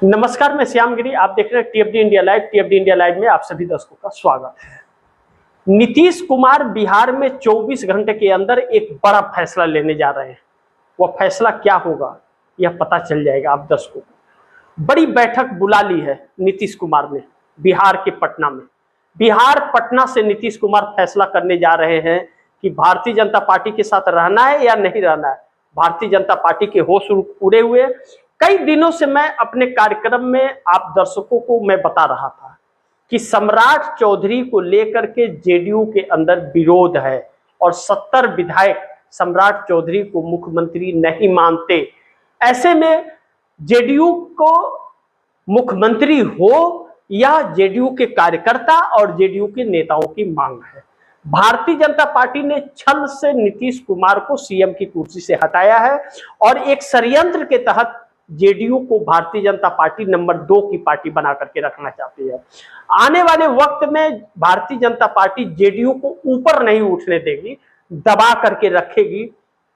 नमस्कार, मैं श्याम गिरी। आप देख रहे हैं टीएफडी इंडिया लाइव। टीएफडी इंडिया लाइव में आप सभी दर्शकों का स्वागत है। नीतीश कुमार बिहार में 24 घंटे के अंदर एक बड़ा फैसला लेने जा रहे हैं। वह फैसला क्या होगा यह पता चल जाएगा आप दर्शकों को। बड़ी बैठक बुला ली है नीतीश कुमार ने बिहार के पटना में। बिहार पटना से नीतीश कुमार फैसला करने जा रहे हैं कि भारतीय जनता पार्टी के साथ रहना है या नहीं रहना है। भारतीय जनता पार्टी के होश उड़े हुए। कई दिनों से मैं अपने कार्यक्रम में आप दर्शकों को मैं बता रहा था कि सम्राट चौधरी को लेकर के जेडीयू के अंदर विरोध है और 70 विधायक सम्राट चौधरी को मुख्यमंत्री नहीं मानते। ऐसे में जेडीयू को मुख्यमंत्री हो या जेडीयू के कार्यकर्ता और जेडीयू के नेताओं की मांग है। भारतीय जनता पार्टी ने छल से नीतीश कुमार को सीएम की कुर्सी से हटाया है और एक षड्यंत्र के तहत जेडीयू को भारतीय जनता पार्टी नंबर 2 की पार्टी बना करके रखना चाहती है। आने वाले वक्त में भारतीय जनता पार्टी जेडीयू को ऊपर नहीं उठने देगी, दबा करके रखेगी।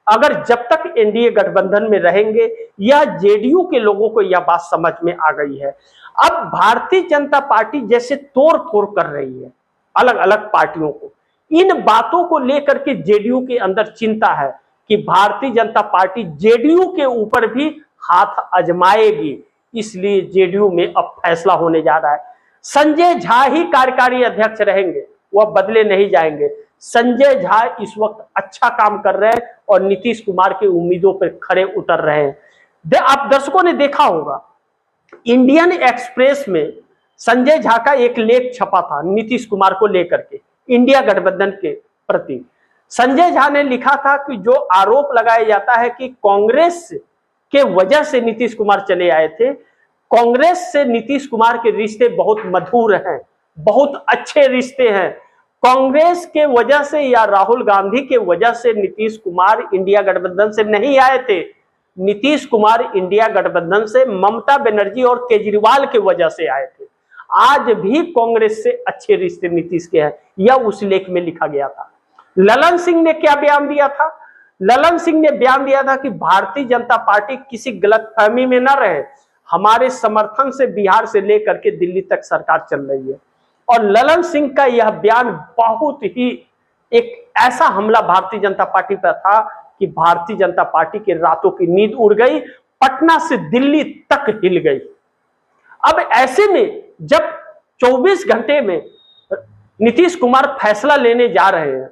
अगर जब तक एनडीए गठबंधन में रहेंगे या जेडीयू के लोगों को यह बात समझ में आ गई है। अब भारतीय जनता पार्टी जैसे तोड़ फोड़ कर रही है अलग अलग पार्टियों को, इन बातों को लेकर के जेडीयू के अंदर चिंता है कि भारतीय जनता पार्टी जेडीयू के ऊपर भी हाथ आजमाएगी। इसलिए जेडीयू में अब फैसला होने जा रहा है। संजय झा ही कार्यकारी अध्यक्ष रहेंगे, वह बदले नहीं जाएंगे। संजय झा इस वक्त अच्छा काम कर रहे हैं और नीतीश कुमार के उम्मीदों पर खड़े उतर रहे हैं। आप दर्शकों ने देखा होगा इंडियन एक्सप्रेस में संजय झा का एक लेख छपा था नीतीश कुमार को लेकर के, इंडिया गठबंधन के प्रति। संजय झा ने लिखा था कि जो आरोप लगाया जाता है कि कांग्रेस के वजह से नीतीश कुमार चले आए थे, कांग्रेस से नीतीश कुमार के रिश्ते बहुत मधुर हैं, बहुत अच्छे रिश्ते हैं। कांग्रेस के वजह से या राहुल गांधी के वजह से नीतीश कुमार इंडिया गठबंधन से नहीं आए थे। नीतीश कुमार इंडिया गठबंधन से ममता बनर्जी और केजरीवाल के वजह से आए थे। आज भी कांग्रेस से अच्छे रिश्ते नीतीश के हैं, यह उस लेख में लिखा गया था। ललन सिंह ने क्या बयान दिया था? ललन सिंह ने बयान दिया था कि भारतीय जनता पार्टी किसी गलतफहमी में न रहे, हमारे समर्थन से बिहार से लेकर के दिल्ली तक सरकार चल रही है। और ललन सिंह का यह बयान बहुत ही एक ऐसा हमला भारतीय जनता पार्टी पर था कि भारतीय जनता पार्टी के रातों की नींद उड़ गई, पटना से दिल्ली तक हिल गई। अब ऐसे में जब 24 घंटे में नीतीश कुमार फैसला लेने जा रहे हैं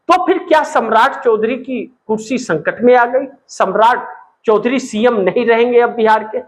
तो फिर क्या सम्राट चौधरी की कुर्सी संकट में आ गई? सम्राट चौधरी सीएम नहीं रहेंगे अब बिहार के?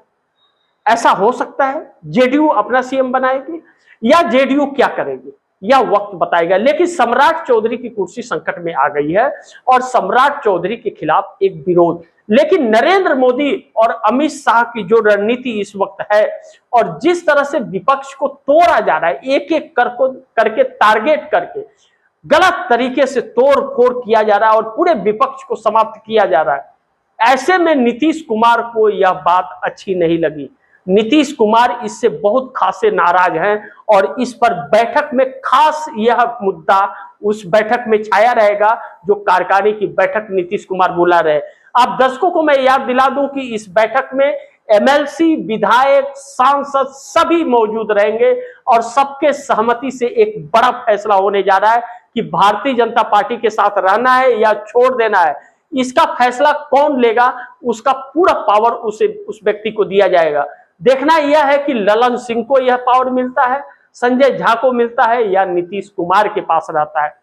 ऐसा हो सकता है जेडीयू अपना सीएम बनाएगी या जेडीयू क्या करेगी यह वक्त बताएगा। लेकिन सम्राट चौधरी की कुर्सी संकट में आ गई है और सम्राट चौधरी के खिलाफ एक विरोध। लेकिन नरेंद्र मोदी और अमित शाह की जो रणनीति इस वक्त है और जिस तरह से विपक्ष को तोड़ा जा रहा है, एक एक करके टारगेट करके गलत तरीके से तोड़ फोड़ किया जा रहा है और पूरे विपक्ष को समाप्त किया जा रहा है। ऐसे में नीतीश कुमार को यह बात अच्छी नहीं लगी। नीतीश कुमार इससे बहुत खासे नाराज हैं और इस पर बैठक में खास यह मुद्दा उस बैठक में छाया रहेगा जो कार्यकारिणी की बैठक नीतीश कुमार बुला रहे। आप दर्शकों को मैं याद दिला दूं कि इस बैठक में एमएलसी, विधायक, सांसद सभी मौजूद रहेंगे और सबके सहमति से एक बड़ा फैसला होने जा रहा है कि भारतीय जनता पार्टी के साथ रहना है या छोड़ देना है। इसका फैसला कौन लेगा, उसका पूरा पावर उस व्यक्ति को दिया जाएगा। देखना यह है कि ललन सिंह को यह पावर मिलता है, संजय झा को मिलता है या नीतीश कुमार के पास रहता है।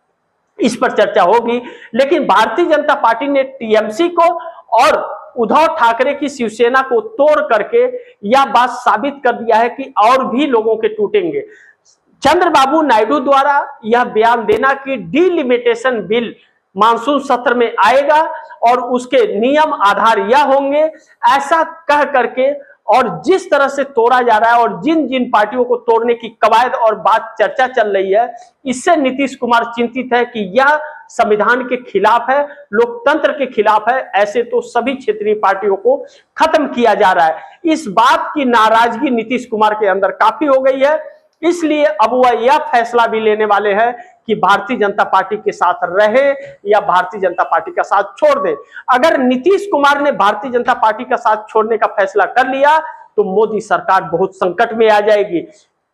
इस पर चर्चा होगी। लेकिन भारतीय जनता पार्टी ने टीएमसी को और उद्धव ठाकरे की शिवसेना को तोड़ करके यह बात साबित कर दिया है कि और भी लोगों के टूटेंगे। चंद्रबाबू नायडू द्वारा यह बयान देना कि डीलिमिटेशन बिल मानसून सत्र में आएगा और उसके नियम आधार यह होंगे, ऐसा कह करके और जिस तरह से तोड़ा जा रहा है और जिन जिन पार्टियों को तोड़ने की कवायद और बात चर्चा चल रही है, इससे नीतीश कुमार चिंतित है कि यह संविधान के खिलाफ है, लोकतंत्र के खिलाफ है। ऐसे तो सभी क्षेत्रीय पार्टियों को खत्म किया जा रहा है। इस बात की नाराजगी नीतीश कुमार के अंदर काफी हो गई है। इसलिए अब वह यह फैसला भी लेने वाले हैं कि भारतीय जनता पार्टी के साथ रहे या भारतीय जनता पार्टी का साथ छोड़ दे। अगर नीतीश कुमार ने भारतीय जनता पार्टी का साथ छोड़ने का फैसला कर लिया तो मोदी सरकार बहुत संकट में आ जाएगी।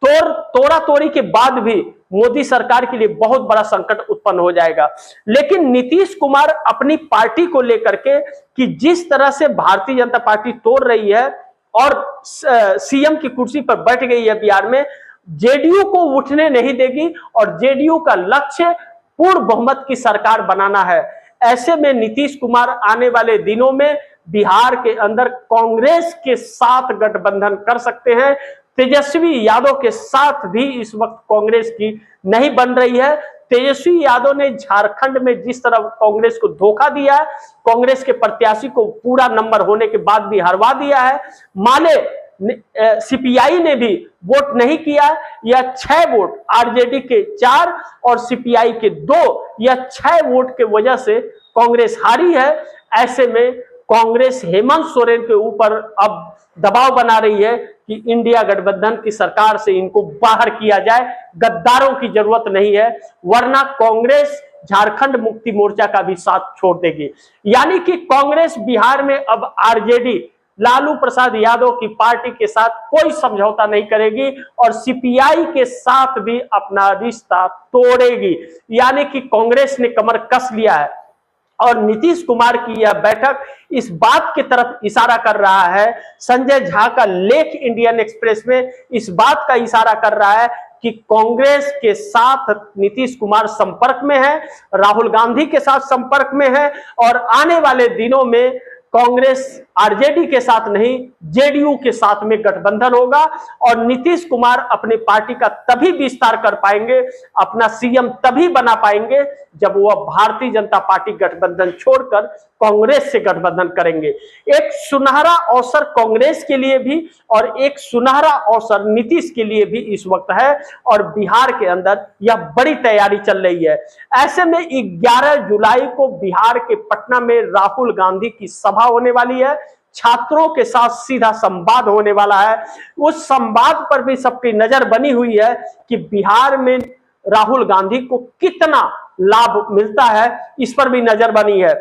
तोड़ा तोड़ी के बाद भी मोदी सरकार के लिए बहुत बड़ा संकट उत्पन्न हो जाएगा। लेकिन नीतीश कुमार अपनी पार्टी को लेकर के कि जिस तरह से भारतीय जनता पार्टी तोड़ रही है और सीएम की कुर्सी पर बैठ गई है बिहार में, जेडीयू को उठने नहीं देगी और जेडीयू का लक्ष्य पूर्ण बहुमत की सरकार बनाना है। ऐसे में नीतीश कुमार आने वाले दिनों में बिहार के अंदर कांग्रेस के साथ गठबंधन कर सकते हैं। तेजस्वी यादव के साथ भी इस वक्त कांग्रेस की नहीं बन रही है। तेजस्वी यादव ने झारखंड में जिस तरह कांग्रेस को धोखा दिया है, कांग्रेस के प्रत्याशी को पूरा नंबर होने के बाद भी हरवा दिया है। माले सीपीआई ने भी वोट नहीं किया, या 6 वोट, आरजेडी के 4 और सीपीआई के 2 या 6 वोट के वजह से कांग्रेस हारी है। ऐसे में कांग्रेस हेमंत सोरेन के ऊपर अब दबाव बना रही है कि इंडिया गठबंधन की सरकार से इनको बाहर किया जाए, गद्दारों की जरूरत नहीं है, वरना कांग्रेस झारखंड मुक्ति मोर्चा का भी साथ छोड़ देगी। यानी कि कांग्रेस बिहार में अब आरजेडी लालू प्रसाद यादव की पार्टी के साथ कोई समझौता नहीं करेगी और सीपीआई के साथ भी अपना रिश्ता तोड़ेगी। यानी कि कांग्रेस ने कमर कस लिया है और नीतीश कुमार की यह बैठक इस बात की तरफ इशारा कर रहा है, संजय झा का लेख इंडियन एक्सप्रेस में इस बात का इशारा कर रहा है कि कांग्रेस के साथ नीतीश कुमार संपर्क में है, राहुल गांधी के साथ संपर्क में है और आने वाले दिनों में कांग्रेस आरजेडी के साथ नहीं जेडीयू के साथ में गठबंधन होगा और नीतीश कुमार अपनी पार्टी का तभी विस्तार कर पाएंगे, अपना सीएम तभी बना पाएंगे जब वह भारतीय जनता पार्टी गठबंधन छोड़कर कांग्रेस से गठबंधन करेंगे। एक सुनहरा अवसर कांग्रेस के लिए भी और एक सुनहरा अवसर नीतीश के लिए भी इस वक्त है और बिहार के अंदर यह बड़ी तैयारी चल रही है। ऐसे में 11 जुलाई को बिहार के पटना में राहुल गांधी की सभा होने वाली है, छात्रों के साथ सीधा संवाद होने वाला है। उस संवाद पर भी सबकी नजर बनी हुई है कि बिहार में राहुल गांधी को कितना लाभ मिलता है, इस पर भी नजर बनी है।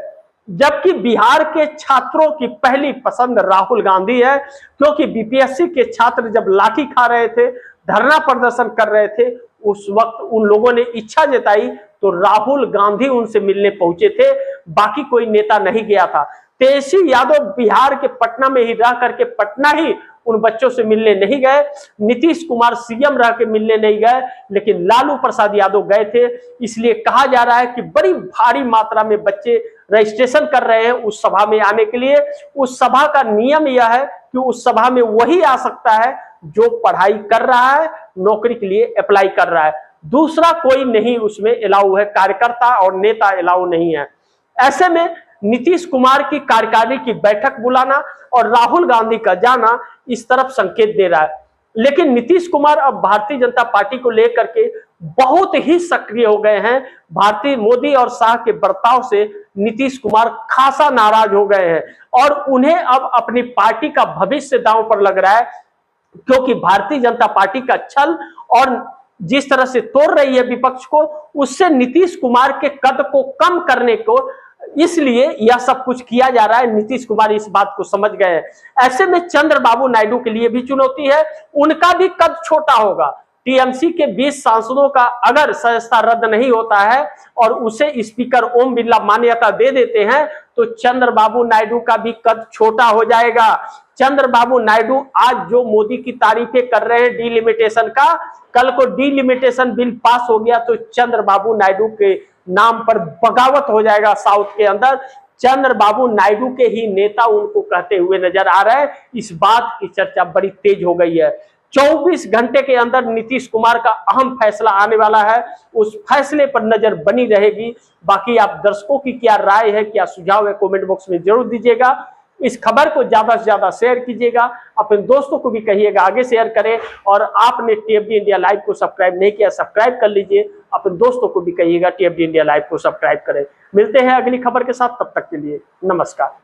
जबकि बिहार के छात्रों की पहली पसंद राहुल गांधी है, क्योंकि बीपीएससी के छात्र जब लाठी खा रहे थे, धरना प्रदर्शन कर रहे थे, उस वक्त उन लोगों ने इच्छा जताई तो राहुल गांधी उनसे मिलने पहुंचे थे, बाकी कोई नेता नहीं गया था। तेजस्वी यादव बिहार के पटना में ही रह करके पटना ही उन बच्चों से मिलने नहीं गए, नीतीश कुमार सीएम रह के मिलने नहीं गए, लेकिन लालू प्रसाद यादव गए थे। इसलिए कहा जा रहा है कि बड़ी भारी मात्रा में बच्चे रजिस्ट्रेशन कर रहे हैं उस सभा में आने के लिए। उस सभा का नियम यह है कि उस सभा में वही आ सकता है जो पढ़ाई कर रहा है, नौकरी के लिए अप्लाई कर रहा है, दूसरा कोई नहीं उसमें अलाउ है, कार्यकर्ता और नेता अलाउ नहीं है। ऐसे में नीतीश कुमार की कार्यकारिणी की बैठक बुलाना और राहुल गांधी का जाना इस तरफ संकेत दे रहा है। लेकिन नीतीश कुमार अब भारतीय जनता पार्टी को लेकर के बहुत ही सक्रिय हो गए हैं। भारतीय मोदी और शाह के बर्ताव से नीतीश कुमार खासा नाराज हो गए हैं और उन्हें अब अपनी पार्टी का भविष्य दांव पर लग रहा है, क्योंकि भारतीय जनता पार्टी का छल और जिस तरह से तोड़ रही है विपक्ष को, उससे नीतीश कुमार के कद को कम करने को इसलिए यह सब कुछ किया जा रहा है। नीतीश कुमार इस बात को समझ गए हैं। ऐसे में चंद्रबाबू नायडू के लिए भी चुनौती है, उनका भी कद छोटा होगा। टीएमसी के 20 सांसदों का अगर सदस्यता रद्द नहीं होता है और उसे स्पीकर ओम बिरला मान्यता दे देते हैं तो चंद्रबाबू नायडू का भी कद छोटा हो जाएगा। चंद्रबाबू नायडू आज जो मोदी की तारीफें कर रहे हैं डीलिमिटेशन का, कल को डीलिमिटेशन बिल पास हो गया तो चंद्रबाबू नायडू के नाम पर बगावत हो जाएगा साउथ के अंदर। चंद्रबाबू नायडू के ही नेता उनको कहते हुए नजर आ रहे हैं। इस बात की चर्चा बड़ी तेज हो गई है। 24 घंटे के अंदर नीतीश कुमार का अहम फैसला आने वाला है, उस फैसले पर नजर बनी रहेगी। बाकी आप दर्शकों की क्या राय है, क्या सुझाव है, कमेंट बॉक्स में जरूर दीजिएगा। इस खबर को ज्यादा से ज्यादा शेयर कीजिएगा, अपने दोस्तों को भी कहिएगा आगे शेयर करें और आपने टीएफडी इंडिया लाइव को सब्सक्राइब नहीं किया सब्सक्राइब कर लीजिए, अपने दोस्तों को भी कहिएगा टीएफडी इंडिया लाइव को सब्सक्राइब करें। मिलते हैं अगली खबर के साथ, तब तक के लिए नमस्कार।